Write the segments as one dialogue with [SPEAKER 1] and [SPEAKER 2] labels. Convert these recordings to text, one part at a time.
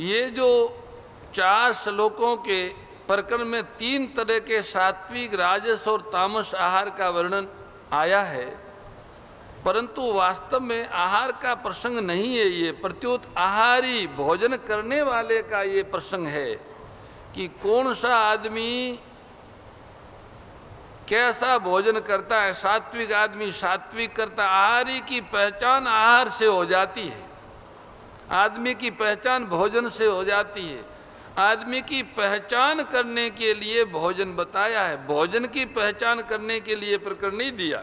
[SPEAKER 1] ये जो 4 श्लोकों के प्रकरण में 3 तरह के सात्विक, राजस और तामस आहार का वर्णन आया है, परंतु वास्तव में आहार का प्रसंग नहीं है ये, प्रत्युत आहारी भोजन करने वाले का ये प्रसंग है कि कौन सा आदमी कैसा भोजन करता है। सात्विक आदमी सात्विक करता है। आहारी की पहचान आहार से हो जाती है, आदमी की पहचान भोजन से हो जाती है। आदमी की पहचान करने के लिए भोजन बताया है, भोजन की पहचान करने के लिए प्रकरण नहीं दिया।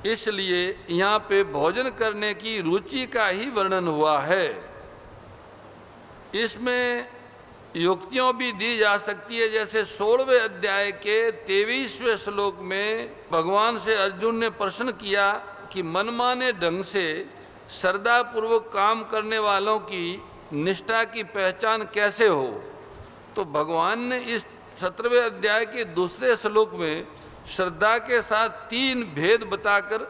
[SPEAKER 1] इसलिए यहाँ पे भोजन करने की रुचि का ही वर्णन हुआ है। इसमें युक्तियों भी दी जा सकती है, जैसे 16वें अध्याय के 23वें श्लोक में भगवान से अर्जुन ने प्रश्न किया कि मनमाने ढंग से श्रद्धापूर्वक काम करने वालों की निष्ठा की पहचान कैसे हो। तो भगवान ने इस 17वें अध्याय के दूसरे श्लोक में श्रद्धा के साथ 3 भेद बताकर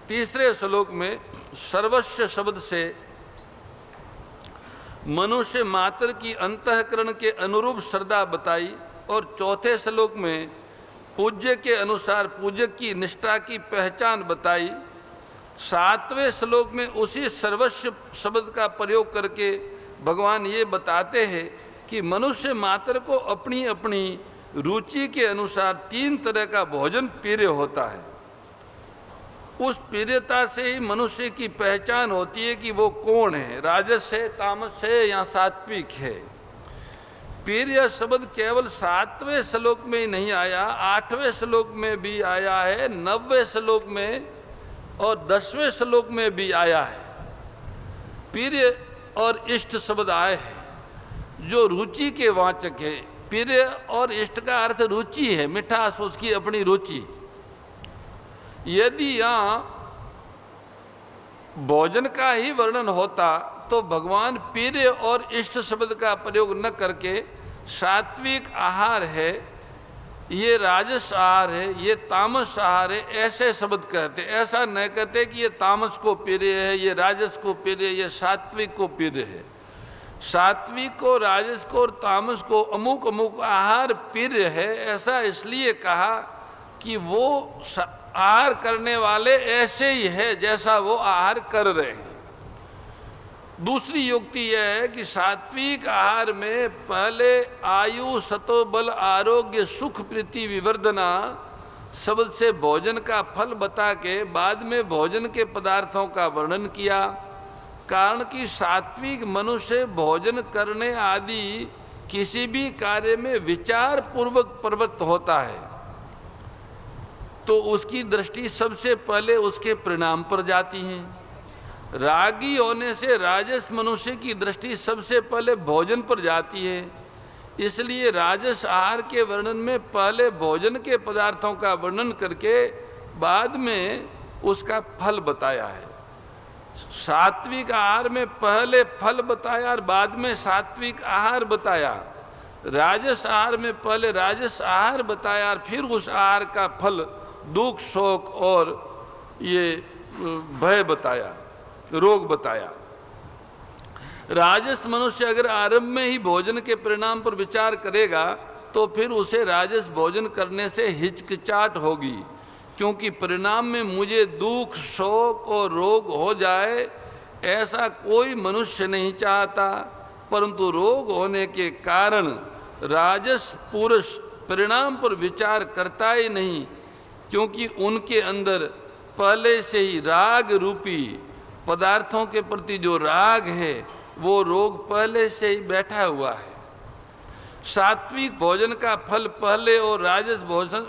[SPEAKER 1] तीसरे श्लोक में सर्वस्व शब्द से मनुष्य मात्र की अंतःकरण के अनुरूप श्रद्धा बताई और चौथे श्लोक में पूज्य के अनुसार पूजक की निष्ठा की पहचान बताई। 7वें श्लोक में उसी सर्वस्व शब्द का प्रयोग करके भगवान ये बताते हैं कि मनुष्य मात्र को अपनी अपनी रुचि के अनुसार 3 तरह का भोजन प्रिय होता है। उस प्रियता से ही मनुष्य की पहचान होती है कि वो कौन है, राजस है, तामस है या सात्विक है। प्रिय शब्द केवल 7वें श्लोक में ही नहीं आया, 8वें श्लोक में भी आया है, 9वें श्लोक में और 10वें श्लोक में भी आया है। प्रिय और इष्ट शब्द आए हैं जो रुचि के वाचक है। प्रिय और इष्ट का अर्थ रुचि है, मिठास, उसकी अपनी रुचि। यदि यहाँ भोजन का ही वर्णन होता तो भगवान प्रिय और इष्ट शब्द का प्रयोग न करके सात्विक आहार है, ये राजस आहार है, ये तामस आहार है, ऐसे शब्द कहते। ऐसा नहीं कहते कि ये तामस को प्रिय है, ये राजस को प्रिय है, ये सात्विक को प्रिय है। सात्विक को, राजस को और तामस को अमुक अमुक आहार प्रिय है, ऐसा इसलिए कहा कि वो आहार करने वाले ऐसे ही है जैसा वो आहार कर रहे हैं। दूसरी युक्ति यह है कि सात्विक आहार में पहले आयु, सतोबल, आरोग्य, सुख, प्रीति, विवर्धना शब्द से भोजन का फल बता के बाद में भोजन के पदार्थों का वर्णन किया। कारण कि सात्विक मनुष्य भोजन करने आदि किसी भी कार्य में विचार पूर्वक प्रवृत्त होता है, तो उसकी दृष्टि सबसे पहले उसके परिणाम पर जाती है। रागी होने से राजस मनुष्य की दृष्टि सबसे पहले भोजन पर जाती है। इसलिए राजस आहार के वर्णन में पहले भोजन के पदार्थों का वर्णन करके बाद में उसका फल बताया है। सात्विक आहार में पहले फल बताया और बाद में सात्विक आहार बताया। राजस आहार में पहले राजस आहार बताया और फिर उस आहार का फल दुख, शोक और ये भय बताया, रोग बताया। राजस मनुष्य अगर आरंभ में ही भोजन के परिणाम पर विचार करेगा तो फिर उसे राजस भोजन करने से हिचकिचाहट होगी, क्योंकि परिणाम में मुझे दुख, शोक और रोग हो जाए ऐसा कोई मनुष्य नहीं चाहता। परंतु रोग होने के कारण राजस पुरुष परिणाम पर विचार करता ही नहीं, क्योंकि उनके अंदर पहले से ही राग रूपी पदार्थों के प्रति जो राग है वो रोग पहले से ही बैठा हुआ है। सात्विक भोजन का फल पहले और राजस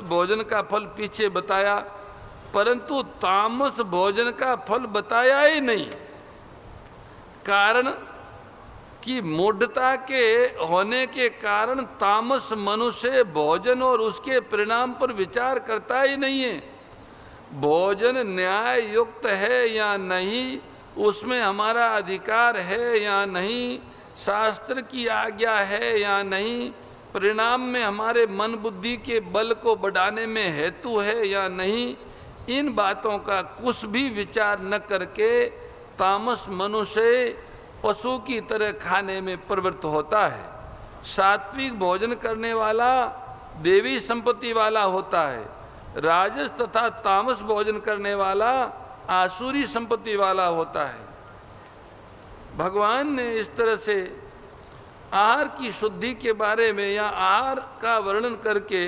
[SPEAKER 1] भोजन का फल पीछे बताया, परंतु तामस भोजन का फल बताया ही नहीं। कारण कि मूढ़ता के होने के कारण तामस मनुष्य भोजन और उसके परिणाम पर विचार करता ही नहीं है। भोजन न्याय युक्त है या नहीं, उसमें हमारा अधिकार है या नहीं, शास्त्र की आज्ञा है या नहीं, परिणाम में हमारे मन बुद्धि के बल को बढ़ाने में हेतु है या नहीं, इन बातों का कुछ भी विचार न करके तामस मनुष्य पशु की तरह खाने में प्रवृत्त होता है। सात्विक भोजन करने वाला देवी संपत्ति वाला होता है। राजस तथा तामस भोजन करने वाला आसुरी संपत्ति वाला होता है। भगवान ने इस तरह से आहार की शुद्धि के बारे में या आहार का वर्णन करके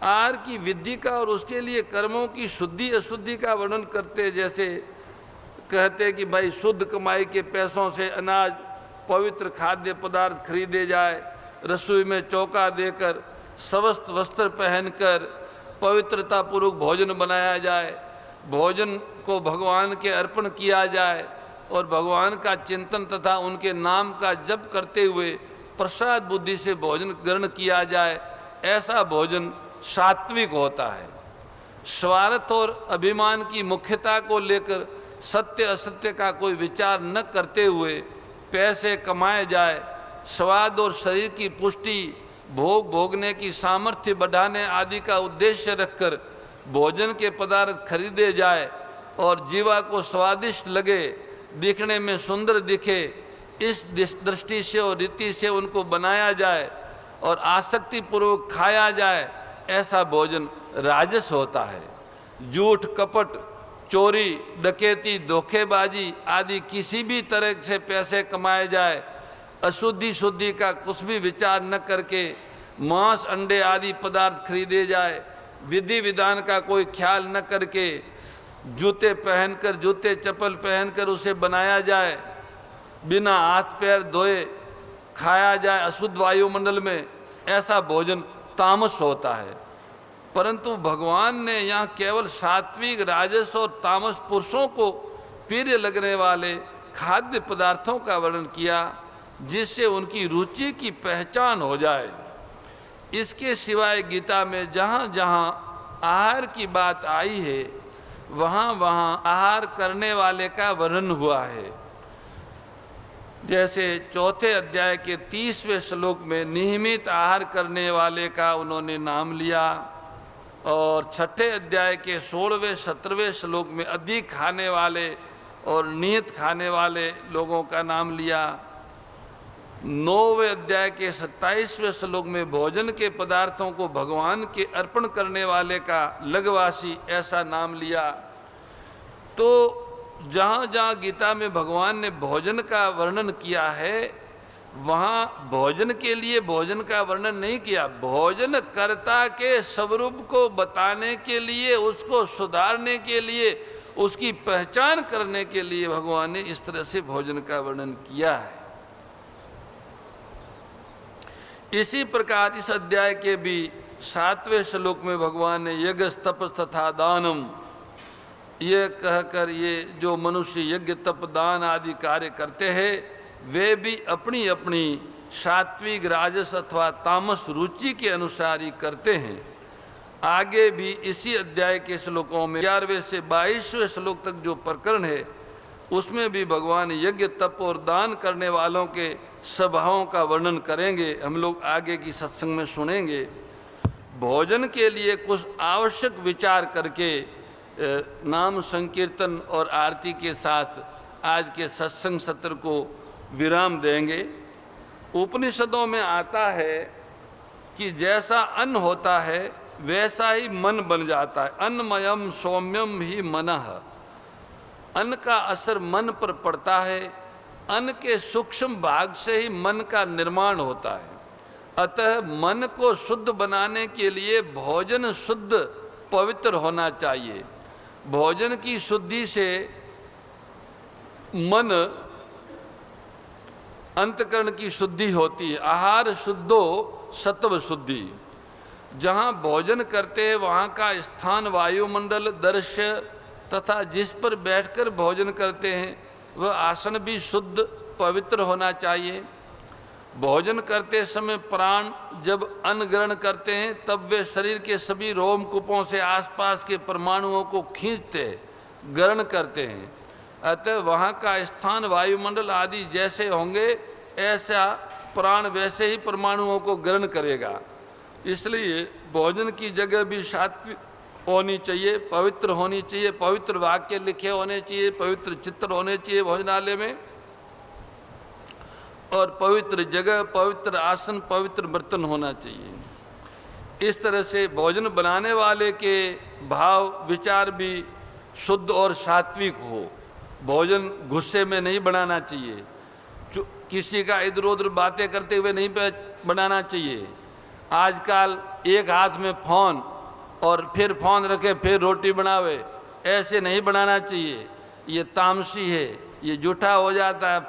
[SPEAKER 1] आहार की विधि का और उसके लिए कर्मों की शुद्धि अशुद्धि का वर्णन करते, जैसे कहते कि भाई शुद्ध कमाई के पैसों से अनाज पवित्र खाद्य पदार्थ खरीदे जाए, रसोई में चौका देकर स्वस्थ वस्त्र पहनकर पवित्रता पूर्वक भोजन बनाया जाए, भोजन को भगवान के अर्पण किया जाए और भगवान का चिंतन तथा उनके नाम का जप करते हुए प्रसाद बुद्धि से भोजन ग्रहण किया जाए। ऐसा भोजन सात्विक होता है। स्वार्थ और अभिमान की मुख्यता को लेकर सत्य असत्य का कोई विचार न करते हुए पैसे कमाए जाए, स्वाद और शरीर की पुष्टि भोग भोगने की सामर्थ्य बढ़ाने आदि का उद्देश्य रखकर भोजन के पदार्थ खरीदे जाए और जीवा को स्वादिष्ट लगे, दिखने में सुंदर दिखे, इस दृष्टि से और रीति से उनको बनाया जाए और आसक्ति पूर्वक खाया जाए, ऐसा भोजन राजस होता है। झूठ कपट चोरी डकैती धोखेबाजी आदि किसी भी तरह से पैसे कमाए जाए, अशुद्धि शुद्धि का कुछ भी विचार न करके मांस अंडे आदि पदार्थ खरीदे जाए, विधि विधान का कोई ख्याल न करके जूते पहनकर जूते चप्पल पहनकर उसे बनाया जाए, बिना हाथ पैर धोए खाया जाए अशुद्ध वायुमंडल में, ऐसा भोजन तामस होता है। परंतु भगवान ने यहाँ केवल सात्विक राजस और तामस पुरुषों को प्रिय लगने वाले खाद्य पदार्थों का वर्णन किया, जिससे उनकी रुचि की पहचान हो जाए। इसके सिवाय गीता में जहाँ जहाँ आहार की बात आई है वहाँ वहाँ आहार करने वाले का वर्णन हुआ है। जैसे चौथे अध्याय के 30वें श्लोक में नियमित आहार करने वाले का उन्होंने नाम लिया और छठे अध्याय के 16वें 17वें श्लोक में अधिक खाने वाले और नियत खाने वाले लोगों का नाम लिया। 9वें अध्याय के 27वें श्लोक में भोजन के पदार्थों को भगवान के अर्पण करने वाले का लघवासी ऐसा नाम लिया। तो जहाँ जहाँ गीता में भगवान ने भोजन का वर्णन किया है वहाँ भोजन के लिए भोजन का वर्णन नहीं किया, भोजन कर्ता के स्वरूप को बताने के लिए, उसको सुधारने के लिए, उसकी पहचान करने के लिए भगवान ने इस तरह से भोजन का वर्णन किया है। इसी प्रकार इस अध्याय के भी 7वें श्लोक में भगवान ने यज्ञ तप तथा दानम ये कहकर ये जो मनुष्य यज्ञ तप दान आदि कार्य करते हैं वे भी अपनी अपनी सात्विक राजस अथवा तामस रुचि के अनुसार ही करते हैं। आगे भी इसी अध्याय के श्लोकों में 11वें से 22वें श्लोक तक जो प्रकरण है उसमें भी भगवान यज्ञ तप और दान करने वालों के स्वभावों का वर्णन करेंगे। हम लोग आगे की सत्संग में सुनेंगे। भोजन के लिए कुछ आवश्यक विचार करके नाम संकीर्तन और आरती के साथ आज के सत्संग सत्र को विराम देंगे। उपनिषदों में आता है कि जैसा अन्न होता है वैसा ही मन बन जाता है। अन्नमयम सौम्यम ही मनः, अन्न का असर मन पर पड़ता है। अन्न के सूक्ष्म भाग से ही मन का निर्माण होता है। अतः मन को शुद्ध बनाने के लिए भोजन शुद्ध पवित्र होना चाहिए। भोजन की शुद्धि से मन अंतकरण की शुद्धि होती है। आहार शुद्धो सत्व शुद्धि। जहाँ भोजन करते हैं वहाँ का स्थान वायुमंडल दृश्य तथा जिस पर बैठकर भोजन करते हैं वह आसन भी शुद्ध पवित्र होना चाहिए। भोजन करते समय प्राण जब अन्न ग्रहण करते हैं तब वे शरीर के सभी रोमकूपों से आसपास के परमाणुओं को खींचते ग्रहण करते हैं। अतः वहाँ का स्थान वायुमंडल आदि जैसे होंगे ऐसा प्राण वैसे ही परमाणुओं को ग्रहण करेगा। इसलिए भोजन की जगह भी सात्विक होनी चाहिए, पवित्र होनी चाहिए, पवित्र वाक्य लिखे होने चाहिए, पवित्र चित्र होने चाहिए भोजनालय में। और पवित्र जगह, पवित्र आसन, पवित्र बर्तन होना चाहिए। इस तरह से भोजन बनाने वाले के भाव विचार भी शुद्ध और सात्विक हो। भोजन गुस्से में नहीं बनाना चाहिए, किसी का इधर उधर बातें करते हुए नहीं बनाना चाहिए। आजकल एक हाथ में फ़ोन और फिर फ़ोन रखे फिर रोटी बनावे, ऐसे नहीं बनाना चाहिए। ये तामसी है, ये जूठा हो जाता है।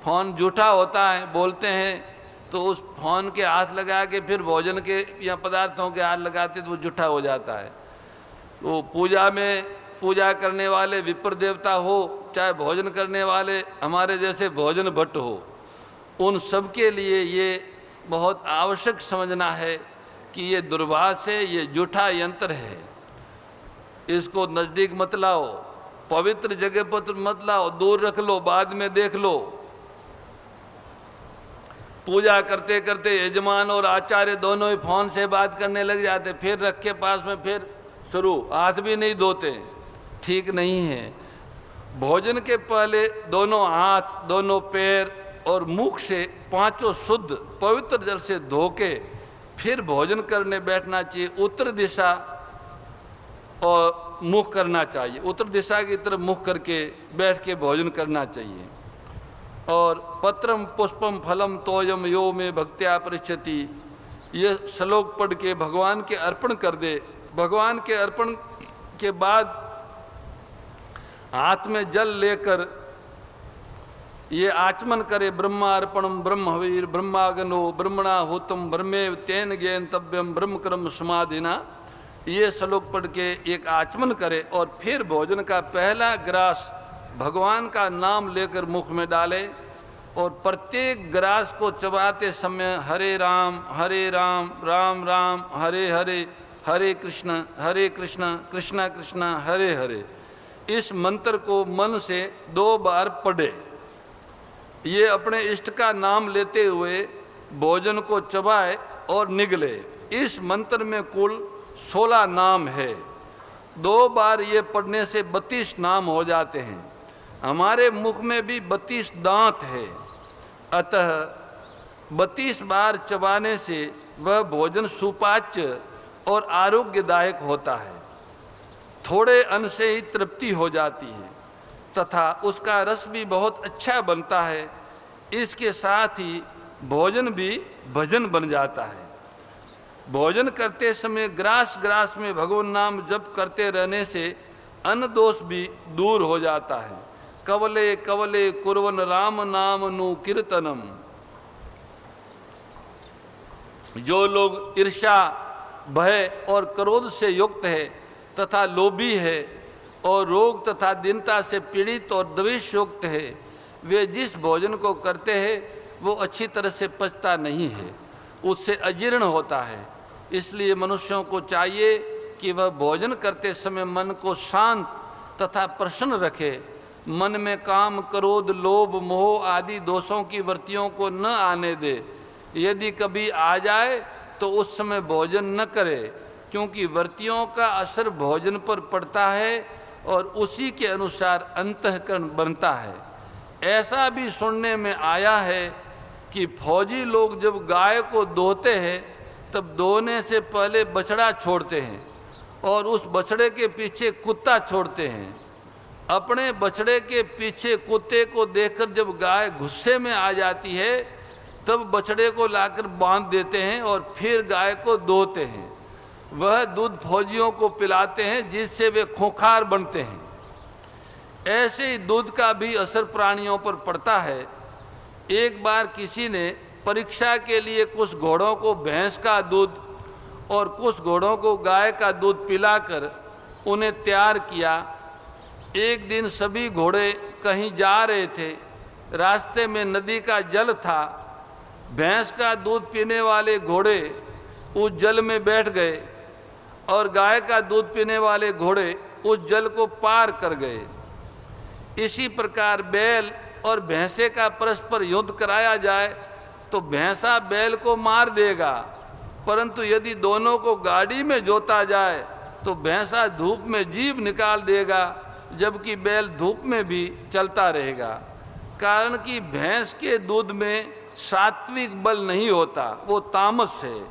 [SPEAKER 1] फ़ोन जूठा होता है, बोलते हैं तो उस फ़ोन के हाथ लगा के फिर भोजन के या पदार्थों के हाथ लगाते तो वो जूठा हो जाता है। तो पूजा में पूजा करने वाले विप्र देवता हो, चाहे भोजन करने वाले हमारे जैसे भोजन भट्ट हो, उन सब के लिए ये बहुत आवश्यक समझना है कि ये दुर्भाष है, ये जूठा यंत्र है। इसको नज़दीक मत लाओ, पवित्र जगह पर मत लाओ, दूर रख लो, बाद में देख लो। पूजा करते करते यजमान और आचार्य दोनों ही फ़ोन से बात करने लग जाते, फिर रख के पास में फिर शुरू, हाथ भी नहीं धोते, ठीक नहीं है। भोजन के पहले दोनों हाथ, दोनों पैर और मुख से पांचों शुद्ध पवित्र जल से धो के फिर भोजन करने बैठना चाहिए। उत्तर दिशा और मुख करना चाहिए, उत्तर दिशा की तरफ मुख करके बैठ के भोजन करना चाहिए। और पत्रम पुष्पम फलम तोयम यो में भक्त्या पृच्छति, ये श्लोक पढ़ के भगवान के अर्पण कर दे। भगवान के अर्पण के बाद हाथ में जल लेकर ये आचमन करे, ब्रह्मार्पणम ब्रह्मवीर ब्रह्मागनो ब्रह्मणा होतम ब्रह्मेव तेन ज्ञातव्यम ब्रह्म कर्म समाधिना, ये श्लोक पढ़ के एक आचमन करे और फिर भोजन का पहला ग्रास भगवान का नाम लेकर मुख में डाले और प्रत्येक ग्रास को चबाते समय हरे राम राम राम हरे हरे, हरे कृष्ण कृष्ण कृष्ण हरे हरे, इस मंत्र को मन से 2 बार पढ़े। ये अपने इष्ट का नाम लेते हुए भोजन को चबाए और निगले। इस मंत्र में कुल 16 नाम है। 2 बार ये पढ़ने से 32 नाम हो जाते हैं। हमारे मुख में भी 32 दांत है, अतः 32 बार चबाने से वह भोजन सुपाच्य और आरोग्यदायक होता है। थोड़े अन्न से ही तृप्ति हो जाती है तथा उसका रस भी बहुत अच्छा बनता है। इसके साथ ही भोजन भी भजन बन जाता है। भोजन करते समय ग्रास ग्रास में भगवान नाम जप करते रहने से अन्न दोष भी दूर हो जाता है। कवले कवले कुर्वन राम नाम नु कीर्तनम, जो लोग ईर्ष्या भय और क्रोध से युक्त है तथा लोभी है और रोग तथा दीनता से पीड़ित और द्वेष युक्त है, वे जिस भोजन को करते हैं वो अच्छी तरह से पचता नहीं है, उससे अजीर्ण होता है। इसलिए मनुष्यों को चाहिए कि वह भोजन करते समय मन को शांत तथा प्रसन्न रखे। मन में काम क्रोध लोभ मोह आदि दोषों की वृत्तियों को न आने दे। यदि कभी आ जाए तो उस समय भोजन न करे, क्योंकि वृत्तियों का असर भोजन पर पड़ता है और उसी के अनुसार अंतःकरण बनता है। ऐसा भी सुनने में आया है कि फौजी लोग जब गाय को दोहते हैं तब दोहने से पहले बछड़ा छोड़ते हैं और उस बछड़े के पीछे कुत्ता छोड़ते हैं। अपने बछड़े के पीछे कुत्ते को देखकर जब गाय गुस्से में आ जाती है तब बछड़े को लाकर बांध देते हैं और फिर गाय को दोहते हैं। वह दूध फौजियों को पिलाते हैं जिससे वे खूंखार बनते हैं। ऐसे ही दूध का भी असर प्राणियों पर पड़ता है। एक बार किसी ने परीक्षा के लिए कुछ घोड़ों को भैंस का दूध और कुछ घोड़ों को गाय का दूध पिलाकर उन्हें तैयार किया। एक दिन सभी घोड़े कहीं जा रहे थे, रास्ते में नदी का जल था। भैंस का दूध पीने वाले घोड़े उस जल में बैठ गए और गाय का दूध पीने वाले घोड़े उस जल को पार कर गए। इसी प्रकार बैल और भैंसे का परस्पर युद्ध कराया जाए तो भैंसा बैल को मार देगा, परंतु यदि दोनों को गाड़ी में जोता जाए तो भैंसा धूप में जीभ निकाल देगा, जबकि बैल धूप में भी चलता रहेगा। कारण कि भैंस के दूध में सात्विक बल नहीं होता, वो तामस है,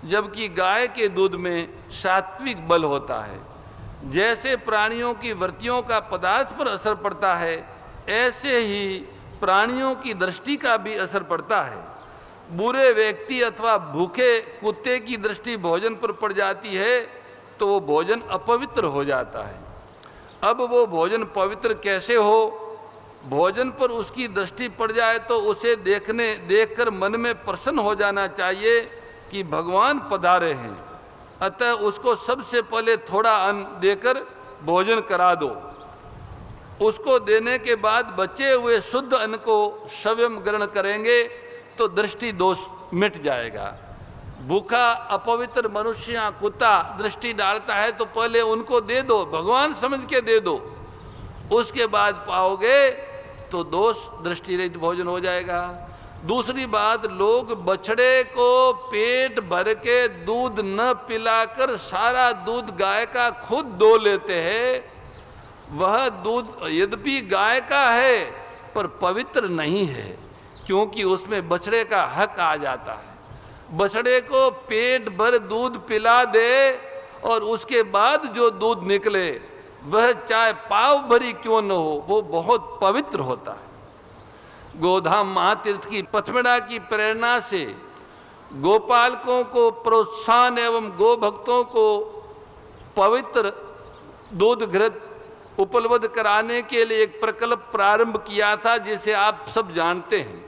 [SPEAKER 1] जबकि गाय के दूध में सात्विक बल होता है। जैसे प्राणियों की वृत्तियों का पदार्थ पर असर पड़ता है, ऐसे ही प्राणियों की दृष्टि का भी असर पड़ता है। बुरे व्यक्ति अथवा भूखे कुत्ते की दृष्टि भोजन पर पड़ जाती है तो वो भोजन अपवित्र हो जाता है। अब वो भोजन पवित्र कैसे हो? भोजन पर उसकी दृष्टि पड़ जाए तो उसे देखकर मन में प्रसन्न हो जाना चाहिए कि भगवान पधारे हैं, अतः उसको सबसे पहले थोड़ा अन्न देकर भोजन करा दो। उसको देने के बाद बचे हुए शुद्ध अन्न को स्वयं ग्रहण करेंगे तो दृष्टि दोष मिट जाएगा। भूखा अपवित्र मनुष्य या कुत्ता दृष्टि डालता है तो पहले उनको दे दो, भगवान समझ के दे दो, उसके बाद पाओगे तो दोष दृष्टि रहित भोजन हो जाएगा। दूसरी बात, लोग बछड़े को पेट भर के दूध न पिलाकर सारा दूध गाय का खुद दो लेते हैं। वह दूध यद्यपि गाय का है पर पवित्र नहीं है, क्योंकि उसमें बछड़े का हक आ जाता है। बछड़े को पेट भर दूध पिला दे और उसके बाद जो दूध निकले वह चाहे पाव भरी क्यों न हो, वो बहुत पवित्र होता है। गोधाम महातीर्थ की पथमेड़ा की प्रेरणा से गोपालकों को प्रोत्साहन एवं गो भक्तों को पवित्र दूध घृत उपलब्ध कराने के लिए एक प्रकल्प प्रारंभ किया था, जिसे आप सब जानते हैं।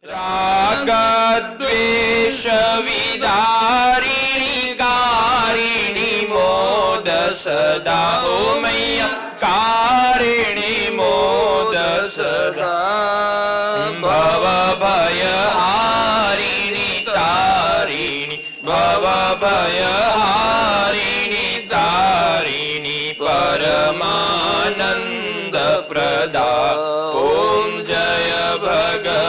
[SPEAKER 2] राग द्वेष विदारिणी कारिणी मोद सदा, ओ मैया कारिणी मोद सदा। भव भय हारिणी तारिणी, भव भय हारिणी तारिणी, परमानंद प्रदा। ओम जय भगवद्गीते।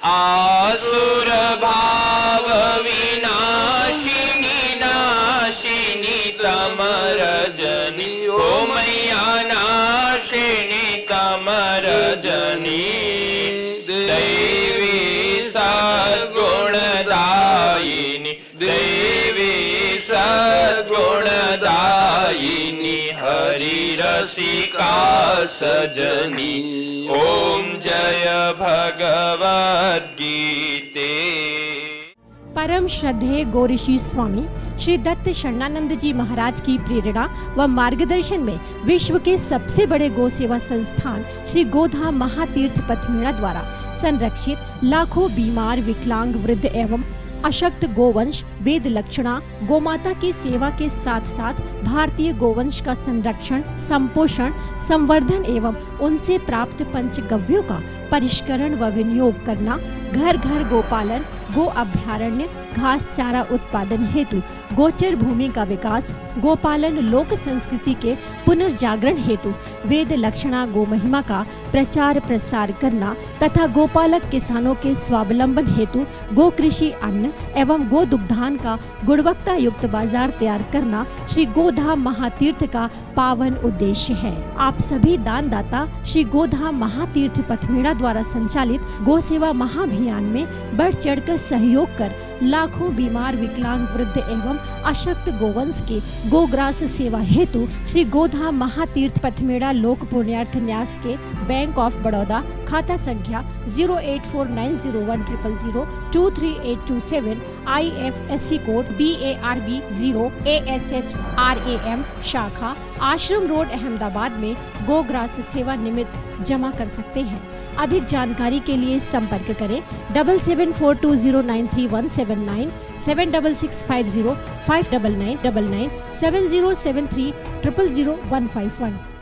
[SPEAKER 2] आसुर भाव विनाशिनी नाशिनी तमरजनी, ओ मैया नाशिनी तमरजनी। दैवी सद्गुणदायिनी, दैवी सद्गुणदायिनी, हरि रसिका सजनी। ओम जय भगवद्गीते।
[SPEAKER 3] परम श्रद्धेय गौरीशी स्वामी श्री दत्त शरणानंद जी महाराज की प्रेरणा व मार्गदर्शन में विश्व के सबसे बड़े गौ सेवा संस्थान श्री गोधाम महातीर्थ पथमेड़ा द्वारा संरक्षित लाखों बीमार, विकलांग, वृद्ध एवं अशक्त गोवंश वेद लक्षणा गोमाता की सेवा के साथ साथ भारतीय गोवंश का संरक्षण, संपोषण, संवर्धन एवं उनसे प्राप्त पंचगव्यों का परिष्करण व विनियोग करना, घर घर गोपालन, गो अभ्यारण्य, घास चारा उत्पादन हेतु गोचर भूमि का विकास, गोपालन लोक संस्कृति के पुनर्जागरण हेतु वेद लक्षणा गो महिमा का प्रचार प्रसार करना तथा गोपालक किसानों के स्वावलंबन हेतु गो कृषि अन्न एवं गो दुग्धान का गुणवत्ता युक्त बाजार तैयार करना श्री गोधाम महातीर्थ का पावन उद्देश्य है। आप सभी दानदाता श्री गोधाम महातीर्थ पथमेड़ा द्वारा संचालित गो सेवा महाअभियान में बढ़ चढ़कर सहयोग कर लाखों बीमार, विकलांग, वृद्ध एवं अशक्त गोवंश के गोग्रास सेवा हेतु श्री गोधाम महातीर्थ पथमेड़ा लोक पुण्यार्थ न्यास के बैंक ऑफ बड़ौदा खाता संख्या 084901000238827 IFSC कोड BARB 0 ASHRAM शाखा आश्रम रोड अहमदाबाद में गोग्रास सेवा निमित्त जमा कर सकते हैं। अधिक जानकारी के लिए संपर्क करें 7742093179 7665059999 7073000151।